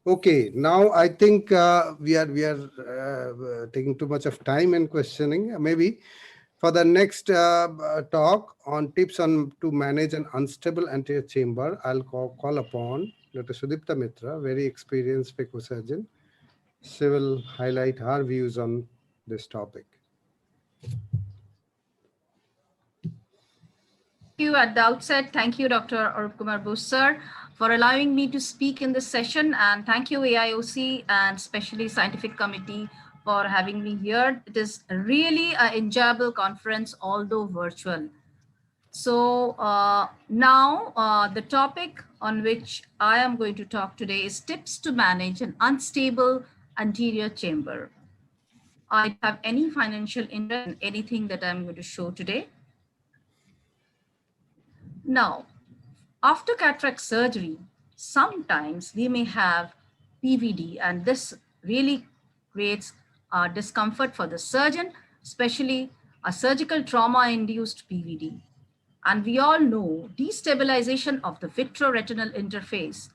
Okay, now I think we are taking too much of time in questioning. Maybe for the next talk on tips on to manage an unstable anterior chamber, I'll call upon Dr. Sudipta Mitra, very experienced surgeon. She will highlight her views on this topic. Thank you at the outset. Thank you, Dr. Arup Kumar Bose, sir, for allowing me to speak in this session. And thank you, AIOC and especially Scientific Committee for having me here. It is really an enjoyable conference, although virtual. So now the topic on which I am going to talk today is tips to manage an unstable anterior chamber. I don't have any financial interest in anything that I'm going to show today. Now, after cataract surgery, sometimes we may have PVD, and this really creates discomfort for the surgeon, especially a surgical trauma-induced PVD. And we all know destabilization of the vitreoretinal interface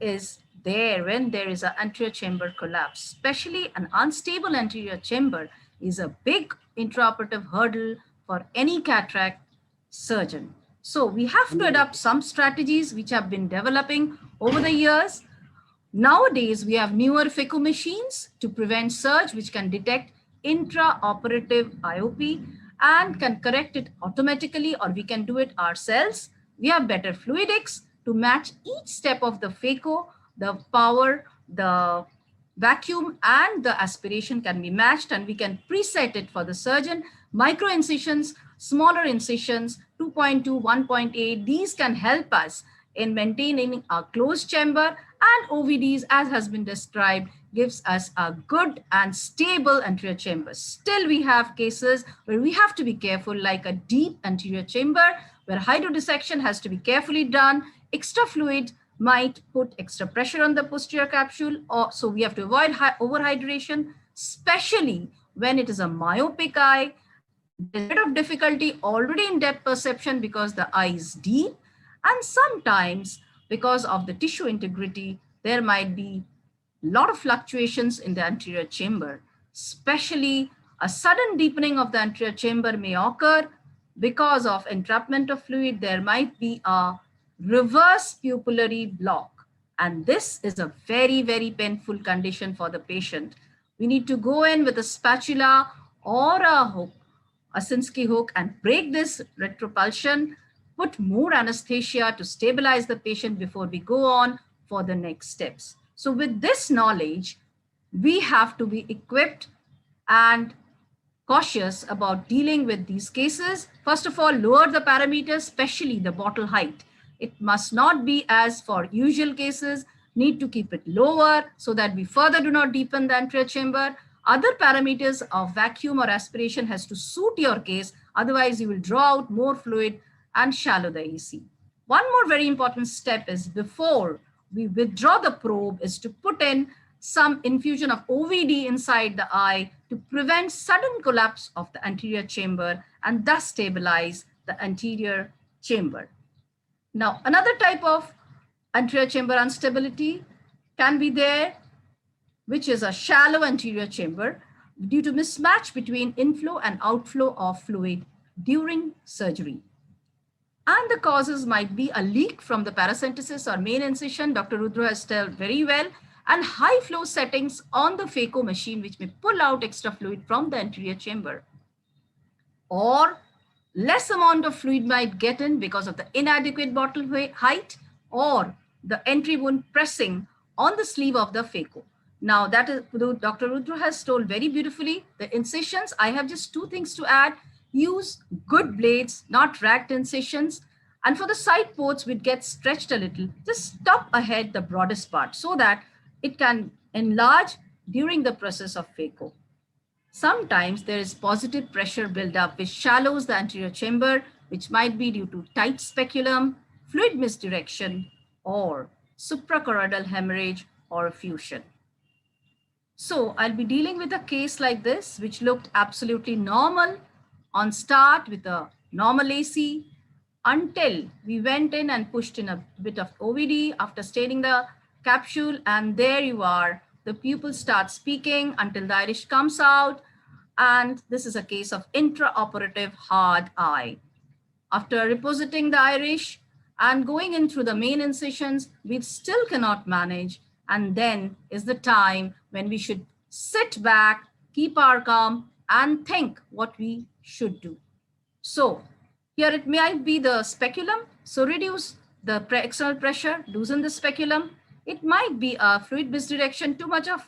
is there when there is an anterior chamber collapse. Especially an unstable anterior chamber is a big intraoperative hurdle for any cataract surgeon. So we have to adopt some strategies which have been developing over the years. Nowadays, we have newer phaco machines to prevent surge, which can detect intraoperative IOP and can correct it automatically, or we can do it ourselves. We have better fluidics to match each step of the phaco, the power, the vacuum and the aspiration can be matched, and we can preset it for the surgeon. Micro incisions, smaller incisions, 2.2, 1.8, these can help us in maintaining a closed chamber, and OVDs, as has been described, gives us a good and stable anterior chamber. Still, we have cases where we have to be careful, like a deep anterior chamber, where hydrodissection has to be carefully done. Extra fluid might put extra pressure on the posterior capsule, or so we have to avoid overhydration, especially when it is a myopic eye. There's a bit of difficulty already in depth perception because the eye is deep, and sometimes because of the tissue integrity, there might be a lot of fluctuations in the anterior chamber. Especially a sudden deepening of the anterior chamber may occur because of entrapment of fluid. There might be a reverse pupillary block, and this is a very, very painful condition for the patient. We need to go in with a spatula or a hook, a Sinskey hook, and break this retropulsion, put more anesthesia to stabilize the patient before we go on for the next steps. So with this knowledge, we have to be equipped and cautious about dealing with these cases. First of all, lower the parameters, especially the bottle height. It must not be as for usual cases, need to keep it lower so that we further do not deepen the anterior chamber. Other parameters of vacuum or aspiration has to suit your case. Otherwise, you will draw out more fluid and shallow the AC. One more very important step is before we withdraw the probe is to put in some infusion of OVD inside the eye to prevent sudden collapse of the anterior chamber and thus stabilize the anterior chamber. Now, another type of anterior chamber instability can be there, which is a shallow anterior chamber due to mismatch between inflow and outflow of fluid during surgery. And the causes might be a leak from the paracentesis or main incision, Dr. Rudra has told very well, and high flow settings on the phaco machine, which may pull out extra fluid from the anterior chamber. Or less amount of fluid might get in because of the inadequate bottle height or the entry wound pressing on the sleeve of the phaco. Now that is, Dr. Rudra has told very beautifully, the incisions, I have just two things to add. Use good blades, not ragged incisions. And for the side ports, which get stretched a little, just stop ahead the broadest part so that it can enlarge during the process of phaco. Sometimes there is positive pressure buildup which shallows the anterior chamber, which might be due to tight speculum, fluid misdirection, or suprachoroidal hemorrhage or effusion. So I'll be dealing with a case like this, which looked absolutely normal on start with a normal AC until we went in and pushed in a bit of OVD after staining the capsule, and there you are. The pupil starts speaking until the iris comes out, and this is a case of intraoperative hard eye. After repositing the iris and going in through the main incisions, we still cannot manage. And then is the time when we should sit back, keep our calm, and think what we should do. So here it might be the speculum. So reduce the external pressure, loosen the speculum. It might be a fluid misdirection, too much of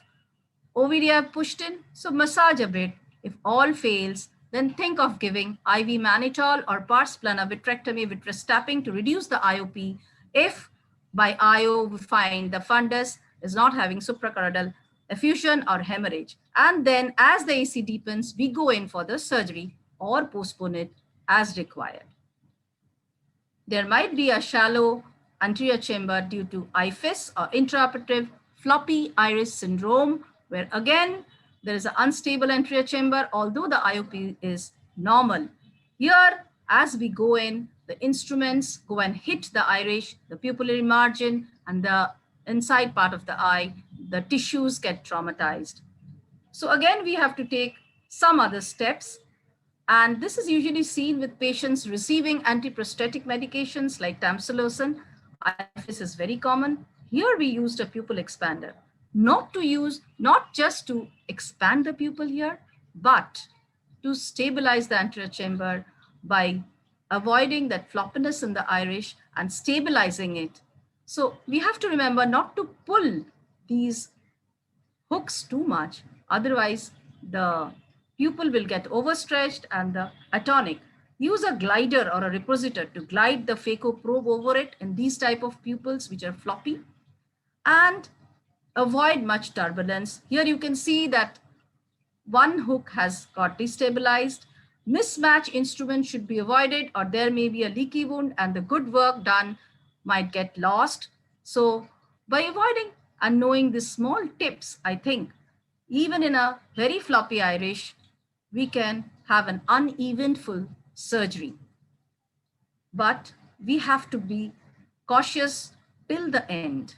Ovidia pushed in, so massage a bit. If all fails, then think of giving IV mannitol or pars plana vitrectomy vitreous tapping to reduce the IOP if by IO we find the fundus is not having suprachoroidal effusion or hemorrhage. And then as the AC deepens, we go in for the surgery or postpone it as required. There might be a shallow anterior chamber due to IFIS or intraoperative floppy iris syndrome, where again, there is an unstable anterior chamber, although the IOP is normal. Here, as we go in, the instruments go and hit the iris, the pupillary margin, and the inside part of the eye, the tissues get traumatized. So again, we have to take some other steps. And this is usually seen with patients receiving antiprosthetic medications like tamsulosin. IFIS is very common. Here we used a pupil expander, not just to expand the pupil here, but to stabilize the anterior chamber by avoiding that floppiness in the iris and stabilizing it. So we have to remember not to pull these hooks too much. Otherwise, the pupil will get overstretched and the atonic. Use a glider or a repositor to glide the phaco probe over it in these type of pupils which are floppy, and avoid much turbulence. Here you can see that one hook has got destabilized. Mismatch instruments should be avoided, or there may be a leaky wound and the good work done might get lost. So by avoiding and knowing these small tips, I think even in a very floppy iris, we can have an uneventful surgery. But we have to be cautious till the end.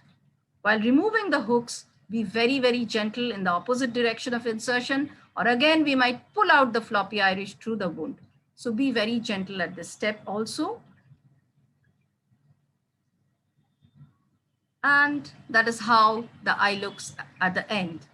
While removing the hooks, be very, very gentle in the opposite direction of insertion, or again, we might pull out the floppy iris through the wound. So be very gentle at this step also. And that is how the eye looks at the end.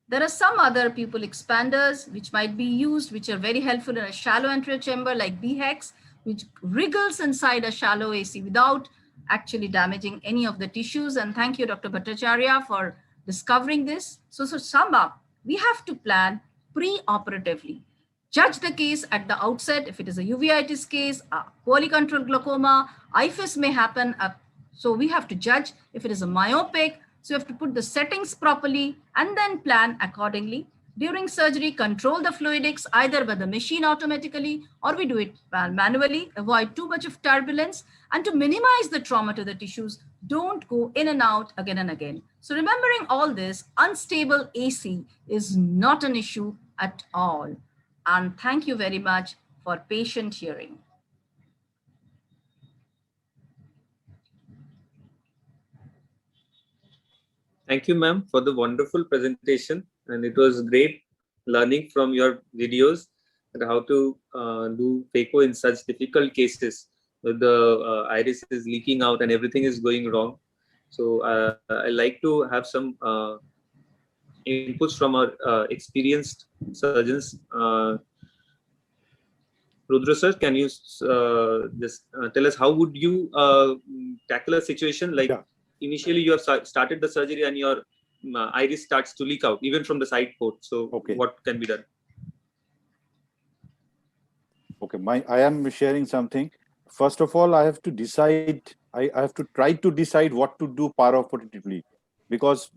There are some other pupil expanders which might be used, which are very helpful in a shallow anterior chamber like BHEX, which wriggles inside a shallow AC without actually damaging any of the tissues. And thank you, Dr. Bhattacharya, for discovering this. So sum up, we have to plan pre-operatively. Judge the case at the outset. If it is a uveitis case, a poorly controlled glaucoma, IFIS may happen. So we have to judge if it is a myopic. So you have to put the settings properly and then plan accordingly. During surgery, control the fluidics either by the machine automatically or we do it manually. Avoid too much of turbulence, and to minimize the trauma to the tissues, don't go in and out again and again. So remembering all this, unstable AC is not an issue at all. And thank you very much for patient hearing. Thank you, ma'am, for the wonderful presentation. And it was great learning from your videos and how to do phaco in such difficult cases where the iris is leaking out and everything is going wrong. So I like to have some inputs from our experienced surgeons. Rudra sir, can you just tell us how would you tackle a situation like initially you have started the surgery and your iris starts to leak out even from the side port. So what can be done? Okay, I am sharing something. First of all, I have to decide. I have to try to decide what to do paraoperatively, because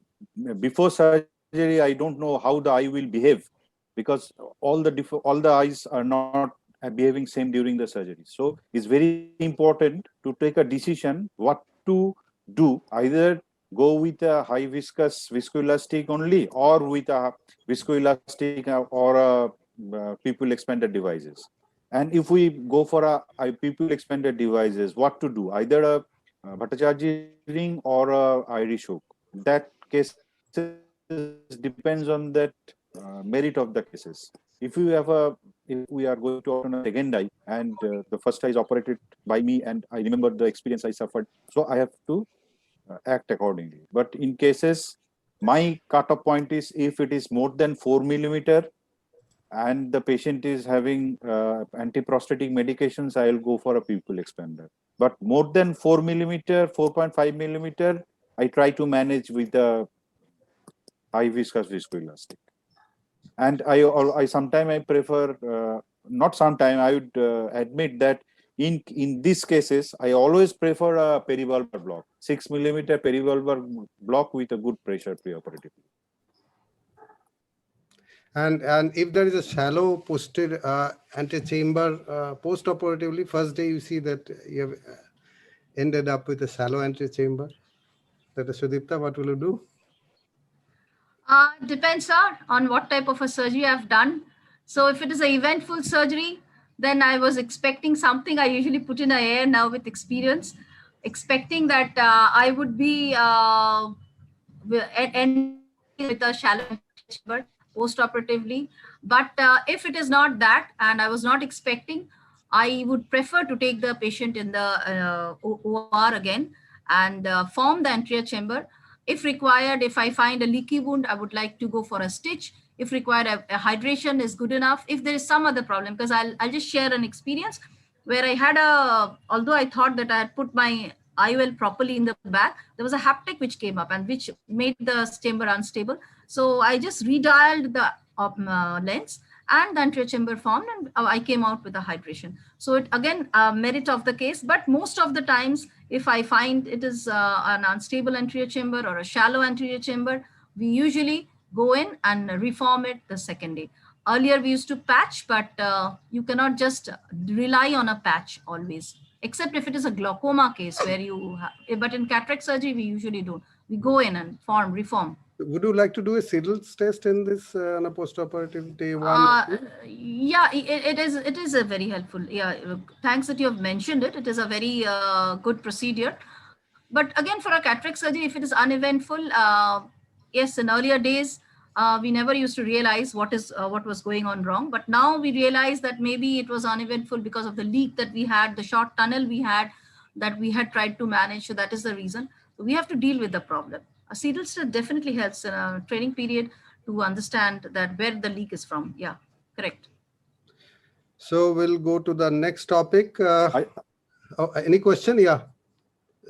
before surgery I don't know how the eye will behave, because all the eyes are not behaving same during the surgery. So it's very important to take a decision what to do. Either go with a high viscous viscoelastic only, or with a viscoelastic or a pupil expander devices. And if we go for a pupil expander devices, what to do? Either a Bhattacharya ring or a iris hook. that cases depends on that merit of the cases. If we are going to open a second eye and the first eye is operated by me and I remember the experience I suffered, so I have to act accordingly. But in cases, my cutoff point is if it is more than 4 millimeter and the patient is having anti-prosthetic medications, I will go for a pupil expander. But more than 4 millimeter, 4.5 millimeter, I try to manage with the high viscous viscoelastic. And I sometimes I prefer, not sometime, I would admit that in these cases, I always prefer a perivulvar block, 6 millimeter perivulvar block with a good pressure preoperatively. And if there is a shallow posterior antechamber post-operatively, first day you see that you have ended up with a shallow antechamber. Dr.SUDIPTA, what will you do? Depends on what type of a surgery I've done. So if it is an eventful surgery, then I was expecting something. I usually put in a air now with experience, expecting that I would be end with a shallow chamber post-operatively. But if it is not that, and I was not expecting, I would prefer to take the patient in the OR again and form the anterior chamber. If required, if I find a leaky wound, I would like to go for a stitch. If required, a hydration is good enough. If there is some other problem, because I'll just share an experience where I had although I thought that I had put my IOL properly in the back, there was a haptic which came up and which made the chamber unstable. So I just redialed the lens and the anterior chamber formed, and I came out with a hydration. So it again, merit of the case, but most of the times, if I find it is an unstable anterior chamber or a shallow anterior chamber, we usually go in and reform it the second day. Earlier we used to patch, but you cannot just rely on a patch always, except if it is a glaucoma case where you have, but in cataract surgery, we usually don't. We go in and reform. Would you like to do a Seidels test in this on a post-operative day one? Yeah, it is a very helpful. Yeah, thanks that you have mentioned it. It is a very good procedure. But again, for a cataract surgery, if it is uneventful, yes, in earlier days, we never used to realize what was going on wrong. But now we realize that maybe it was uneventful because of the leak that we had, the short tunnel we had, that we had tried to manage. So that is the reason. So we have to deal with the problem. A Seidels test definitely helps in a training period to understand that where the leak is from. Yeah, correct. So we'll go to the next topic. Any question? Yeah.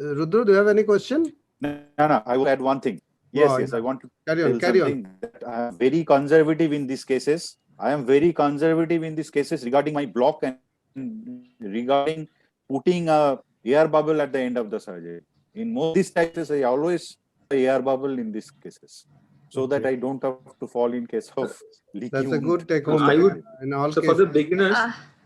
Rudra, do you have any question? No, I will add one thing. Yes, I want to carry on. That I am very conservative in these cases. I am very conservative in these cases regarding my block and regarding putting a air bubble at the end of the surgery. In most of these cases, I always put air bubble in these cases, so that I don't have to fall in case of leaking. That's a good take home. So for the beginners,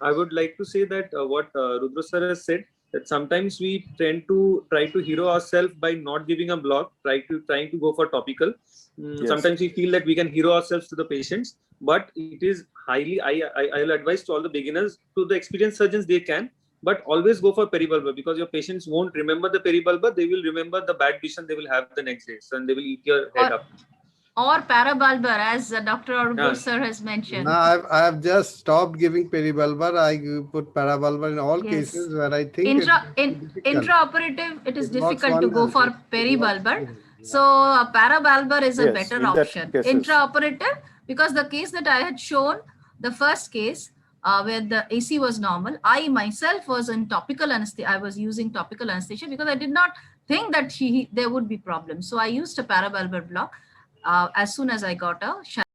I would like to say that what Rudra sir has said, that sometimes we tend to try to hero ourselves by not giving a block, trying to go for topical. Yes. Sometimes we feel that we can hero ourselves to the patients, but it is highly, I'll advise to all the beginners, to the experienced surgeons they can, but always go for perivulvar, because your patients won't remember the perivulvar, they will remember the bad vision they will have the next day, so, and they will eat your head up. Or parabulbar, as Dr. Arghur sir has mentioned. No, I have just stopped giving peribulbar. I put parabulbar in all cases where I think intraoperative, it is difficult to go for peribulbar. So parabulbar is a better option. Intraoperative, because the case that I had shown, the first case where the AC was normal, I myself was in topical anesthesia. I was using topical anesthesia because I did not think that there would be problems. So I used a parabulbar block as soon as I got a